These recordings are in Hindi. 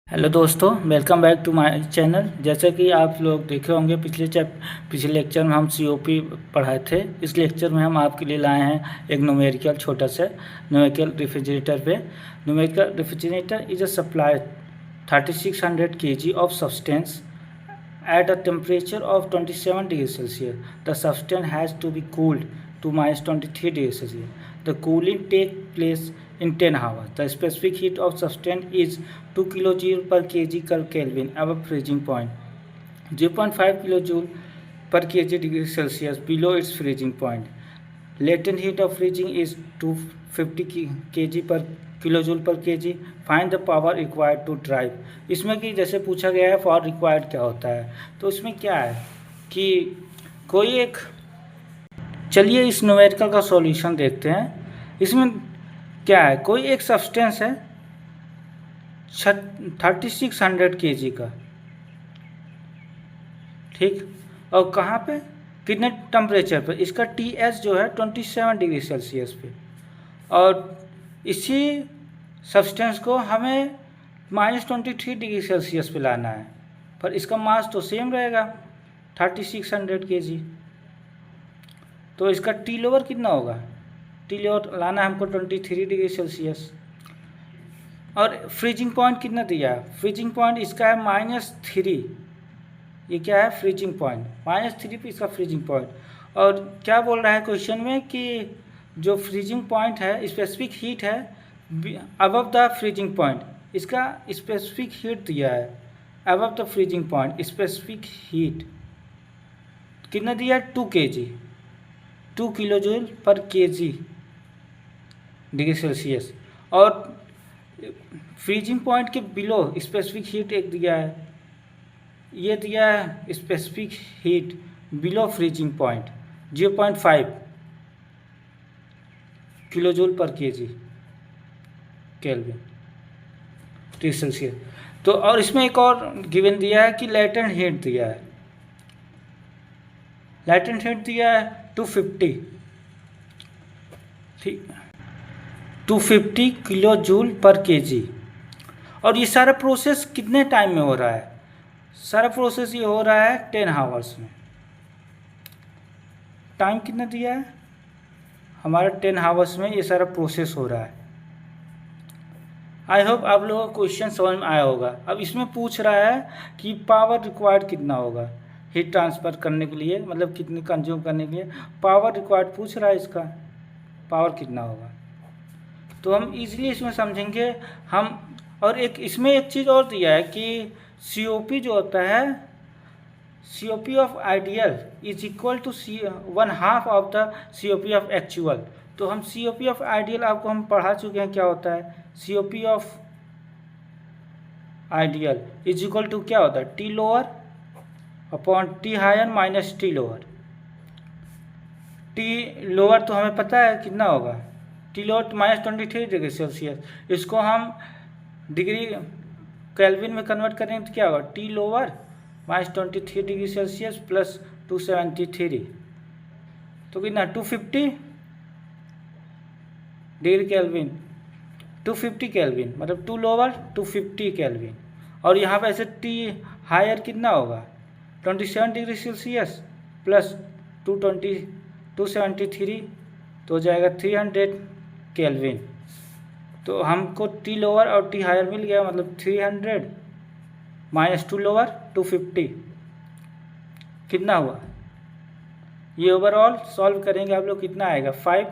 हेलो दोस्तों, welcome back to my channel. जैसा कि आप लोग देखे होंगे पिछले लेक्चर में हम सीओपी पढ़ाए थे। इस लेक्चर में हम आपके लिए लाए हैं एक न्यूमेरिकल छोटा सा न्यूमेरिकल रेफ्रिजरेटर पे। Numerical refrigerator is a supply 3600 kg of substance at a temperature of 27 degrees Celsius. The substance has to be cooled to minus 23 degrees Celsius. The cooling takes place in 10 hours. The specific heat of substance is 2 kJ per kg per Kelvin above freezing point, 0.5 kilojoule per kg degree Celsius below its freezing point. Latent heat of freezing is 250 kg per kilojoule पर kg. Find the power required to drive. इसमें कि जैसे पूछा गया है पावर रिक्वायर्ड क्या होता है, तो इसमें क्या है कि कोई एक, चलिए इस न्यूमेरिकल का सॉल्यूशन देखते हैं। इसमें क्या है, कोई एक सब्सटेंस है 3600 kg का, ठीक, और कहाँ पे, कितने टेम्परेचर पे, इसका TS जो है 27 डिग्री सेल्सियस पे, और इसी सब्सटेंस को हमें -23 डिग्री सेल्सियस पे लाना है, पर इसका मास तो सेम रहेगा 3600 kg। तो इसका टी लोअर कितना होगा, टी लोअर लाना है हमको 23 डिग्री सेल्सियस। और फ्रीजिंग पॉइंट कितना दिया है, फ्रीजिंग पॉइंट इसका है -3। ये क्या है, फ्रीजिंग पॉइंट -3 पे इसका फ्रीजिंग पॉइंट। और क्या बोल रहा है क्वेश्चन में कि जो फ्रीजिंग पॉइंट है, स्पेसिफिक हीट है अबव द फ्रीजिंग पॉइंट, इसका स्पेसिफिक हीट दिया है above the freezing point. Specific heat कितना दिया है, 2 kg, 2 किलोजूल पर kg डिग्री सेल्सियस। और फ्रीजिंग पॉइंट के बिलो स्पेसिफिक हीट एक दिया है, ये दिया है specific heat below freezing point 0.5 kilojoule पर केजी केल्विन डिग्री सेल्सियस। तो और इसमें एक और गिवन दिया है कि लेटेंट हीट दिया है, लेटेंट हीट दिया है 250, ठीक, 250 किलो जूल पर केजी। और ये सारा प्रोसेस कितने टाइम में हो रहा है, सारा प्रोसेस ये हो रहा है 10 आवर्स में। टाइम कितना दिया है हमारा, 10 आवर्स में ये सारा प्रोसेस हो रहा है। आई होप आप लोगों को क्वेश्चन समझ में आया होगा। अब इसमें पूछ रहा है कि पावर रिक्वायर्ड कितना होगा हीट ट्रांसफ़र करने के लिए, मतलब कितनी कंज्यूम करने के लिए पावर रिक्वायर्ड पूछ रहा है, इसका पावर कितना होगा। तो हम इजीली इसमें समझेंगे हम। और एक इसमें एक चीज़ और दिया है कि COP जो होता है, COP of ideal is equal to 1/2 of the COP of actual. तो हम COP ऑफ आइडियल आपको हम पढ़ा चुके हैं क्या होता है। COP of ideal is equal to क्या होता है, T lower upon T higher minus T lower. T lower तो हमें पता है कितना होगा, टी लोअर -23 डिग्री सेल्सियस। इसको हम डिग्री केल्विन में कन्वर्ट करेंगे तो क्या होगा, T lower -23 degree Celsius plus 273, तो कितना 250 डिग्री केल्विन, 250 केल्विन, मतलब 2 लोअर 250 केल्विन। और यहाँ पे ऐसे टी हायर कितना होगा 27 डिग्री सेल्सियस प्लस 273, तो हो जाएगा 300 केल्विन। तो हमको टी लोअर और टी हायर मिल गया, मतलब 300 माइनस 2 लोअर 250 कितना हुआ, ये ओवरऑल सॉल्व करेंगे आप लोग कितना आएगा 5,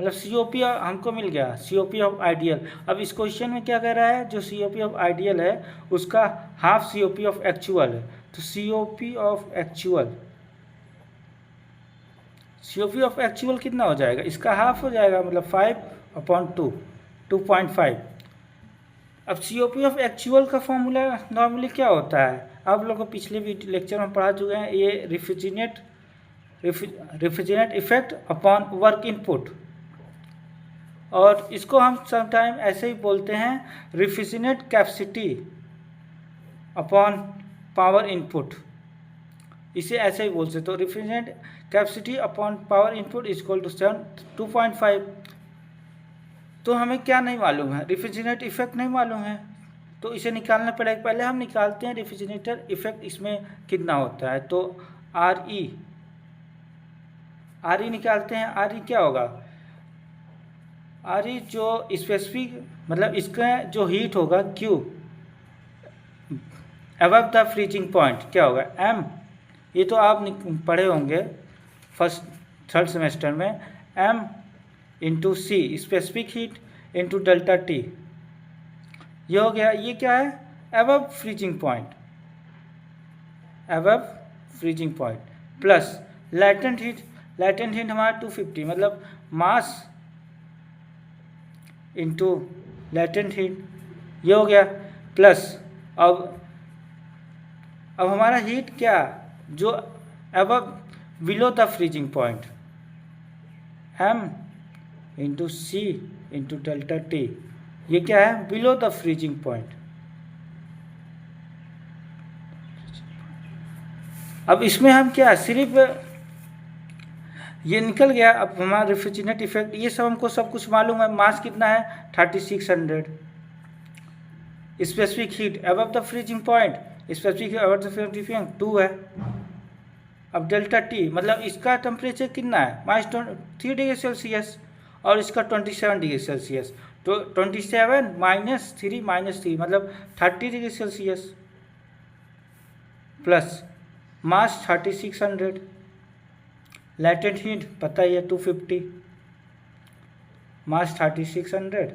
मतलब COP हमको मिल गया COP ऑफ आइडियल। अब इस क्वेश्चन में क्या कह रहा है, जो COP ऑफ आइडियल है उसका हाफ COP ऑफ एक्चुअल है। तो COP ऑफ एक्चुअल कितना हो जाएगा, इसका हाफ हो जाएगा, मतलब 5/2 2.5। अब COP ऑफ एक्चुअल का फॉर्मूला नॉर्मली क्या होता है, आप लोग को पिछले भी लेक्चर में पढ़ा चुके हैं, ये refrigerant effect upon work input, और इसको हम समटाइम ऐसे ही बोलते हैं refrigerant capacity upon power input, इसे ऐसे ही बोल सकते। तो refrigerant capacity upon power input is equal to 2.5। तो हमें क्या नहीं मालूम है, रेफ्रिजरेंट इफेक्ट नहीं मालूम है, तो इसे निकालना पड़ेगा। पहले हम निकालते हैं रेफ्रिजरेटर इफेक्ट इसमें कितना होता है। तो आर ई निकालते हैं। आर ई क्या होगा, आर ई जो स्पेसिफिक मतलब इसका जो हीट होगा Q above the freezing point क्या होगा एम। ये तो आप पढ़े होंगे फर्स्ट थर्ड सेमेस्टर में, M into C specific heat into delta T. ये हो गया, ये क्या है above freezing point, above freezing point plus latent heat. Latent heat हमारा 250 मतलब मास इंटू लैटेंट हीट, ये हो गया प्लस अब हमारा हीट क्या जो above below the freezing point m into c into delta T, ये क्या है बिलो द फ्रीजिंग पॉइंट। अब इसमें हम क्या सिर्फ ये निकल गया। अब हमारा रेफ्रिजरेंट इफेक्ट ये सब हमको सब कुछ मालूम है। मास कितना है 3600, specific heat above the freezing point, specific heat above the freezing point 2 है। अब डेल्टा टी मतलब इसका टेम्परेचर कितना है -3 डिग्री सेल्सियस और इसका 27 डिग्री सेल्सियस। तो 27 -3 मतलब 30 degree Celsius plus mass 3600, latent heat पता ही है 250, मास 3600।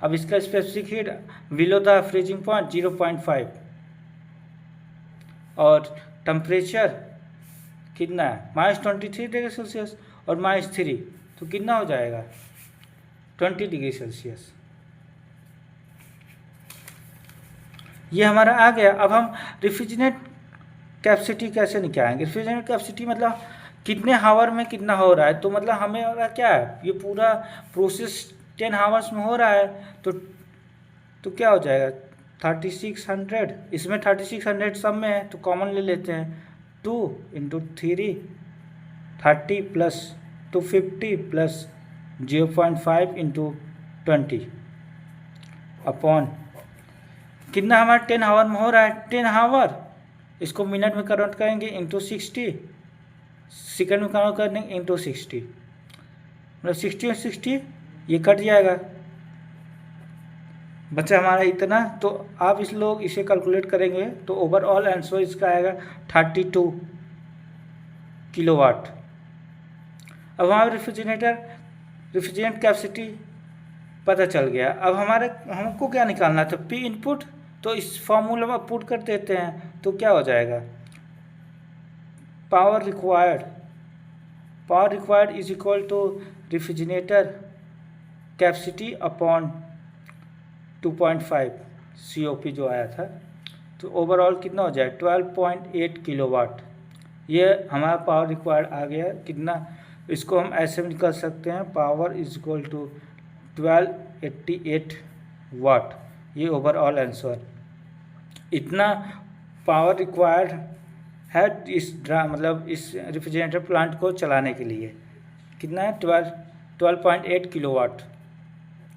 अब इसका specific heat below the freezing point 0.5 और टेम्परेचर कितना है -23 डिग्री सेल्सियस और -3, तो कितना हो जाएगा 20 डिग्री सेल्सियस। ये हमारा आ गया। अब हम रेफ्रिजरेंट कैपेसिटी कैसे निकालेंगे। रेफ्रिजरेंट कैपेसिटी मतलब कितने हावर में कितना हो रहा है। तो मतलब हमें होगा क्या है ये पूरा प्रोसेस 10 हावर्स में हो रहा है तो क्या हो जाएगा 3600, इसमें 3600 सब में है तो कॉमन ले लेते हैं। 2 × 3 30 प्लस 250 प्लस 0.5 × 20 अपॉन कितना हमारा 10 हावर में हो रहा है 10 हावर, इसको मिनट में कन्वर्ट करेंगे इंटू 60, सेकंड में कन्वर्ट करेंगे इंटू 60, मतलब 60 और 60 ये कट जाएगा, बचा हमारा इतना। तो आप इस लोग इसे कैलकुलेट करेंगे तो ओवरऑल आंसर इसका आएगा 32 किलोवाट। अब हमारा रेफ्रिजरेंट कैपेसिटी पता चल गया। अब हमको क्या निकालना था पी इनपुट, तो इस फॉर्मूला में पुट कर देते हैं तो क्या हो जाएगा power required is equal to refrigerator capacity upon 2.5 COP जो आया था। तो ओवरऑल कितना हो जाए 12.8 किलोवाट। ये हमारा पावर रिक्वायर्ड आ गया कितना, इसको हम ऐसे में निकल सकते हैं पावर इज इक्वल टू 1288 वाट। ये ओवरऑल आंसर इतना पावर रिक्वायर्ड है इस मतलब इस रेफ्रिजरेटर प्लांट को चलाने के लिए। कितना है 12.8 किलोवाट।